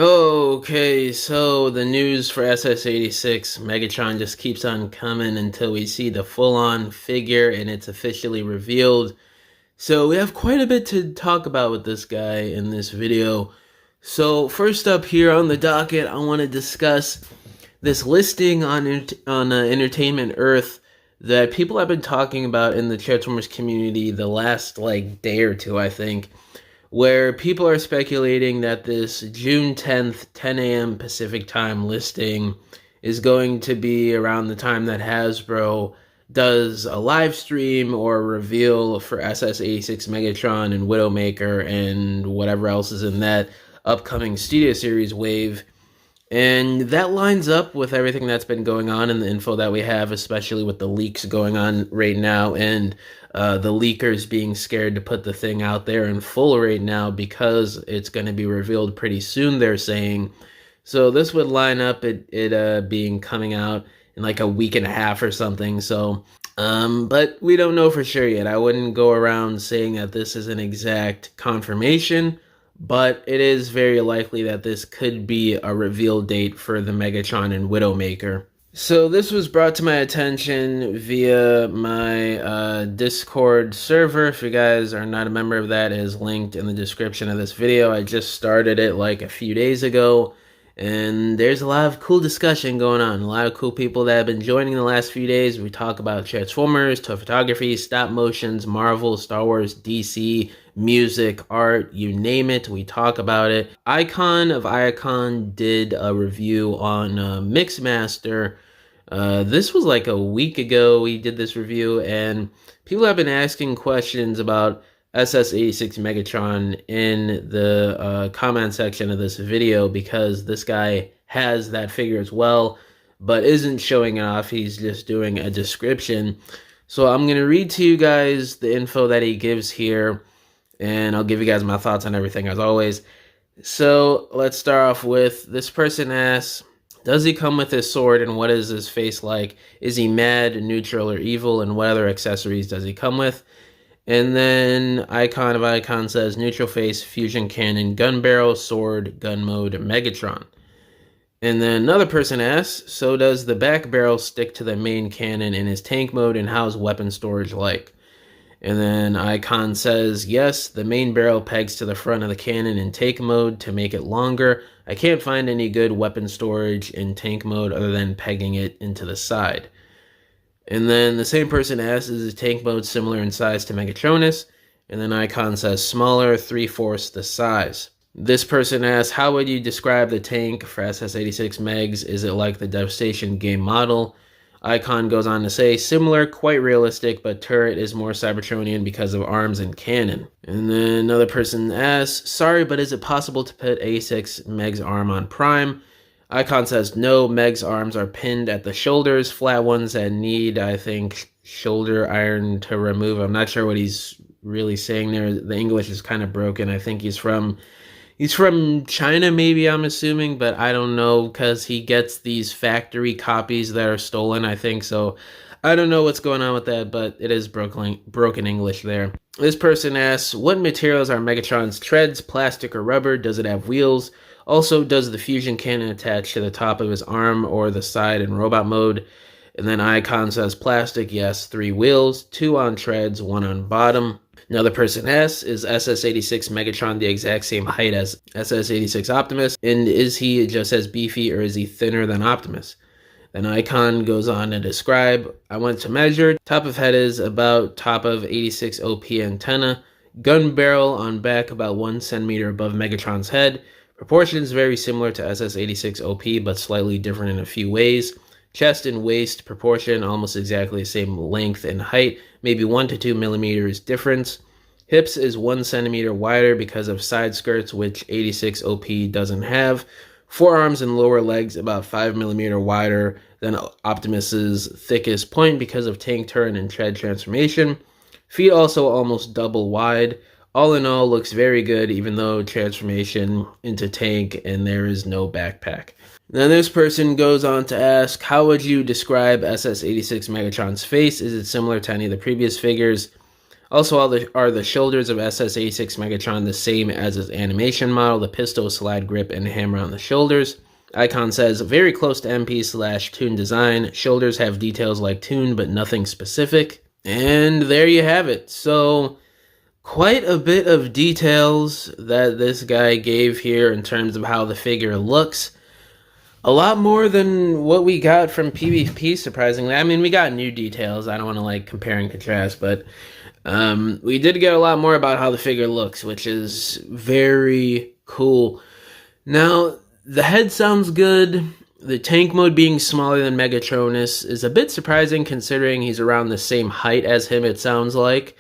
Okay, so the news for SS86 Megatron just keeps on coming until we see the full-on figure and it's officially revealed. So we have quite a bit to talk about with this guy in this video. So first up here on the docket, I want to discuss this listing on Entertainment Earth that people have been talking about in the Transformers community the last day or two, I think, where people are speculating that this June 10th, 10 a.m. Pacific time listing is going to be around the time that Hasbro does a live stream or a reveal for SS86 Megatron and Widowmaker and whatever else is in that upcoming Studio Series wave. And that lines up with everything that's been going on and the info that we have, especially with the leaks going on right now and the leakers being scared to put the thing out there in full right now because it's going to be revealed pretty soon, they're saying. So this would line up it being coming out in like a week and a half or something. So, but we don't know for sure yet. I wouldn't go around saying that this is an exact confirmation, but it is very likely that this could be a reveal date for the Megatron and Widowmaker. So this was brought to my attention via my Discord server. If you guys are not a member of that, it is linked in the description of this video. I just started it like a few days ago, and there's a lot of cool discussion going on. A lot of cool people that have been joining the last few days. We talk about Transformers, toy photography, stop motions, Marvel, Star Wars, DC, music, art, you name it, we talk about it. Icon of Iacon did a review on Mixmaster. This was like a week ago we did this review, and people have been asking questions about SS86 Megatron in the comment section of this video because this guy has that figure as well, but isn't showing it off. He's just doing a description. So I'm going to read to you guys the info that he gives here, and I'll give you guys my thoughts on everything as always. So let's start off with this person asks, does he come with his sword and what is his face like? Is he mad, neutral, or evil? And what other accessories does he come with? And then Icon of Icon says neutral face, fusion cannon, gun barrel, sword, gun mode, Megatron. And then another person asks, so does the back barrel stick to the main cannon in his tank mode, and how's weapon storage like? And then Icon says, yes, the main barrel pegs to the front of the cannon in tank mode to make it longer. I can't find any good weapon storage in tank mode other than pegging it into the side. And then the same person asks, is the tank mode similar in size to Megatronus? And then Icon says smaller, 3/4 the size. This person asks, how would you describe the tank for SS86 Megs? Is it like the Devastation game model? Icon goes on to say, similar, quite realistic, but turret is more Cybertronian because of arms and cannon. And then another person asks, sorry, but is it possible to put 86 Meg's arm on Prime? Icon says, no, Meg's arms are pinned at the shoulders, flat ones that need, I think, shoulder iron to remove. I'm not sure what he's really saying there. The English is kind of broken. I think he's from China, maybe, I'm assuming, but I don't know because he gets these factory copies that are stolen, I think. So I don't know what's going on with that, but it is broken English there. This person asks, what materials are Megatron's treads, plastic or rubber? Does it have wheels? Also, does the fusion cannon attach to the top of his arm or the side in robot mode? And then Icon says plastic, yes, 3 wheels, 2 on treads, 1 on bottom. Another person asks, is SS86 Megatron the exact same height as SS86 Optimus? And is he just as beefy or is he thinner than Optimus? Then Icon goes on to describe, I went to measure, top of head is about top of 86 OP antenna, gun barrel on back about 1 centimeter above Megatron's head, proportions very similar to SS86 OP but slightly different in a few ways. Chest and waist proportion almost exactly the same length and height, maybe 1 to 2 millimeters difference. Hips is 1 centimeter wider because of side skirts, which 86 OP doesn't have. Forearms and lower legs about 5 millimeter wider than Optimus's thickest point because of tank turret and tread transformation. Feet also almost double wide. All in all, looks very good, even though transformation into tank and there is no backpack. Then this person goes on to ask, how would you describe SS86 Megatron's face? Is it similar to any of the previous figures? Also, are the shoulders of SS86 Megatron the same as his animation model, the pistol, slide grip, and hammer on the shoulders? Icon says, very close to MP/Toon design. Shoulders have details like Toon, but nothing specific. And there you have it. So, quite a bit of details that this guy gave here in terms of how the figure looks. A lot more than what we got from PvP, surprisingly. I mean, we got new details. I don't want to like compare and contrast, but we did get a lot more about how the figure looks, which is very cool. Now, the head sounds good. The tank mode being smaller than Megatronus is a bit surprising considering he's around the same height as him, it sounds like.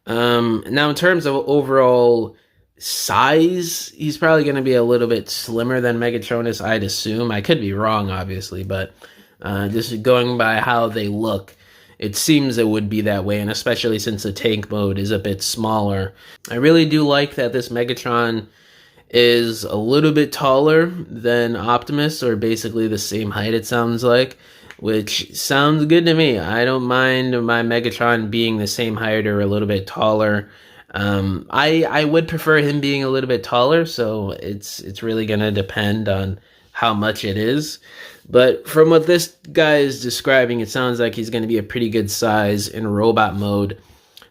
Now, in terms of overall size, he's probably going to be a little bit slimmer than Megatronus, I'd assume. I could be wrong, obviously, but just going by how they look, it seems it would be that way, and especially since the tank mode is a bit smaller. I really do like that this Megatron is a little bit taller than Optimus, or basically the same height, it sounds like, which sounds good to me. I don't mind my Megatron being the same height or a little bit taller. I would prefer him being a little bit taller, so it's really gonna depend on how much it is. But from what this guy is describing, it sounds like he's gonna be a pretty good size in robot mode.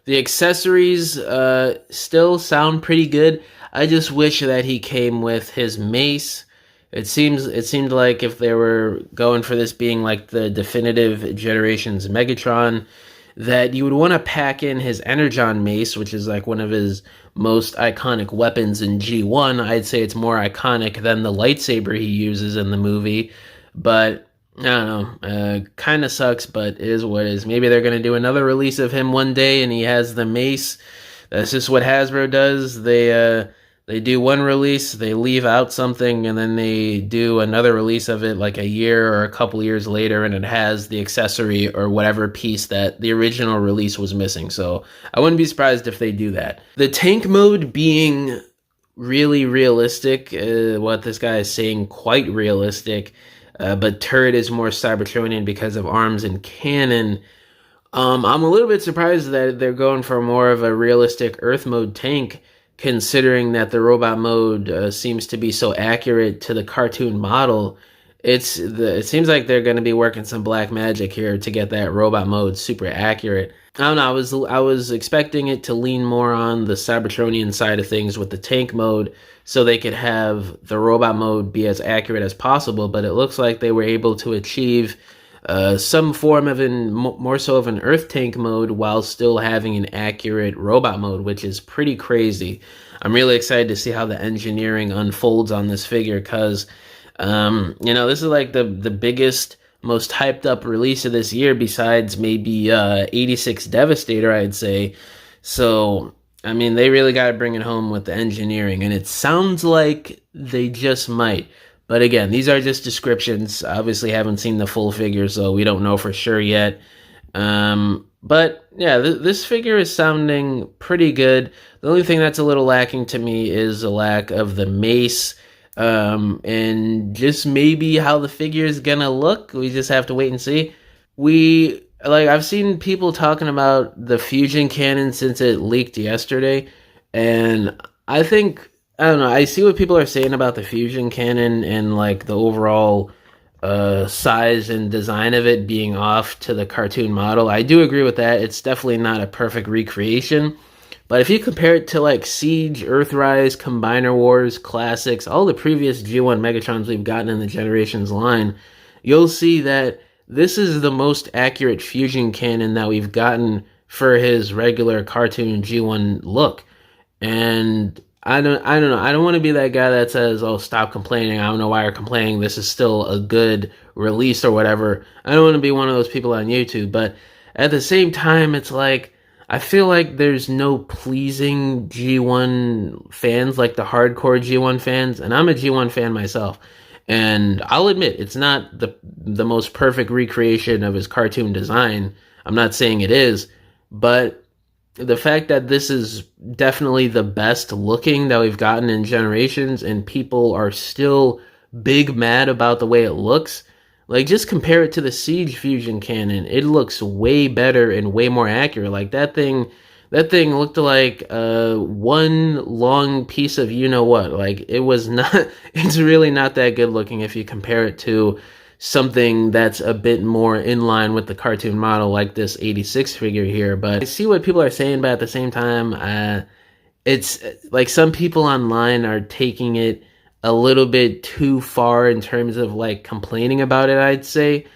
The accessories still sound pretty good. I just wish that he came with his mace. It seemed like if they were going for this being like the definitive Generations Megatron, that you would want to pack in his Energon mace, which is like one of his most iconic weapons in G1. I'd say it's more iconic than the lightsaber he uses in the movie, but I don't know. Kind of sucks, but it is what it is. Maybe they're going to do another release of him one day and he has the mace. That's just what Hasbro does. They do one release, they leave out something, and then they do another release of it like a year or a couple years later, and it has the accessory or whatever piece that the original release was missing. So I wouldn't be surprised if they do that. The tank mode being really realistic, what this guy is saying, quite realistic, but turret is more Cybertronian because of arms and cannon. I'm a little bit surprised that they're going for more of a realistic Earth mode tank, considering that the robot mode seems to be so accurate to the cartoon model. It seems like they're going to be working some black magic here to get that robot mode super accurate. I don't know, I was expecting it to lean more on the Cybertronian side of things with the tank mode, so they could have the robot mode be as accurate as possible, but it looks like they were able to achieve some form of more so of an Earth tank mode while still having an accurate robot mode, which is pretty crazy. I'm really excited to see how the engineering unfolds on this figure, because this is like the biggest, most hyped up release of this year, besides maybe 86 Devastator, I'd say. So I mean, they really got to bring it home with the engineering, and it sounds like they just might. But again, these are just descriptions. Obviously, haven't seen the full figure, so we don't know for sure yet. But yeah, this figure is sounding pretty good. The only thing that's a little lacking to me is a lack of the mace, and just maybe how the figure is gonna look. We just have to wait and see. I've seen people talking about the fusion cannon since it leaked yesterday, and I don't know, I see what people are saying about the fusion cannon and like the overall size and design of it being off to the cartoon model. I do agree with that. It's definitely not a perfect recreation. But if you compare it to like Siege, Earthrise, Combiner Wars, Classics, all the previous G1 Megatrons we've gotten in the Generations line, you'll see that this is the most accurate fusion cannon that we've gotten for his regular cartoon G1 look. And I don't know. I don't want to be that guy that says, "Oh, stop complaining. I don't know why you're complaining. This is still a good release or whatever." I don't want to be one of those people on YouTube. But at the same time, it's like, I feel like there's no pleasing G1 fans, like the hardcore G1 fans. And I'm a G1 fan myself. And I'll admit, it's not the most perfect recreation of his cartoon design. I'm not saying it is. But the fact that this is definitely the best looking that we've gotten in Generations, and people are still big mad about the way it looks, like, just compare it to the Siege fusion cannon. It looks way better and way more accurate. Like, that thing that thing looked like one long piece of you know what. Like, it was not, it's really not that good looking if you compare it to something that's a bit more in line with the cartoon model, like this 86 figure here. But I see what people are saying, but at the same time, it's like some people online are taking it a little bit too far in terms of like complaining about it, I'd say.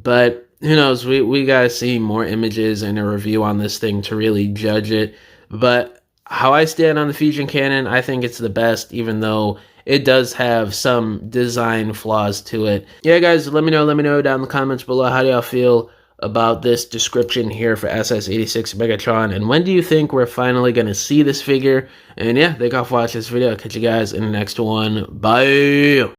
But who knows? We gotta see more images and a review on this thing to really judge it. But how I stand on the Fusion Cannon, I think it's the best, even though it does have some design flaws to it. Yeah, guys, let me know down in the comments below. How do y'all feel about this description here for SS86 Megatron? And when do you think we're finally gonna see this figure? And yeah, thank y'all for watching this video. I'll catch you guys in the next one. Bye!